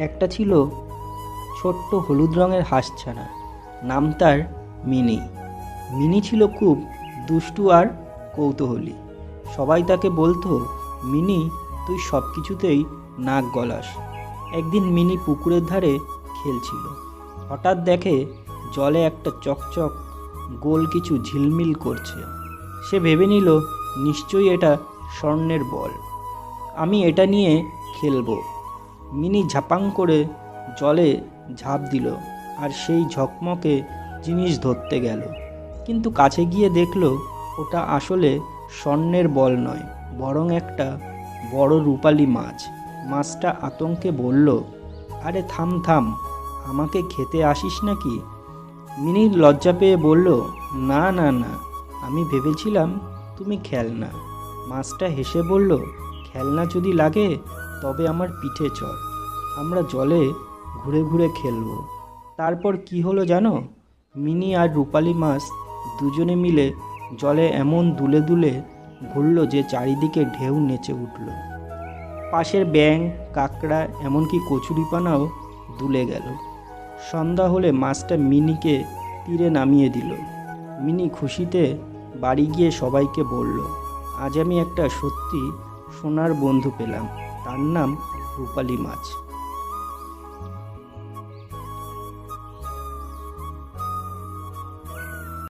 একটা ছিল ছোট্ট হলুদ রঙের হাঁসছানা, নাম তার মিনি। মিনি ছিল খুব দুষ্টু আর কৌতূহলী। সবাই তাকে বলতো, মিনি তুই সব কিছুতেই নাক গলাস। একদিন মিনি পুকুরের ধারে খেলছিল। হঠাৎ দেখে জলে একটা চকচক গোল কিছু ঝিলমিল করছে। সে ভেবে নিল নিশ্চয়ই এটা স্বর্ণের বল, আমি এটা নিয়ে খেলবো। মিনি ঝাপাং করে জলে ঝাঁপ দিল আর সেই ঝকমকে জিনিস ধরতে গেল, কিন্তু কাছে গিয়ে দেখলো ওটা আসলে স্বর্ণের বল নয়, বরং একটা বড় রূপালী মাছ। মাছটা আতঙ্কে বলল, আরে থাম থাম, আমাকে খেতে আসিস নাকি? মিনি লজ্জা পেয়ে বলল, না না না, আমি ভেবেছিলাম তুমি খেলনা। মাছটা হেসে বলল, খেলনা যদি লাগে তবে আমার পিঠে চড়, আমরা জলে ঘুরে ঘুরে খেলবো। তারপর কি হলো জানো? মিনি আর রূপালী মাছ দুজনে মিলে জলে এমন দুলে দুলে ঘুরল যে চারিদিকে ঢেউ নেচে উঠল। পাশের ব্যাঙ, কাঁকড়া, এমনকি কচুরিপানাও দুলে গেল। সন্ধ্যা হলে মাছটা মিনিকে তীরে নামিয়ে দিল। মিনি খুশিতে বাড়ি গিয়ে সবাইকে বলল, আজ আমি একটা সত্যি সোনার বন্ধু পেলাম, তার নাম রূপালী মাছ।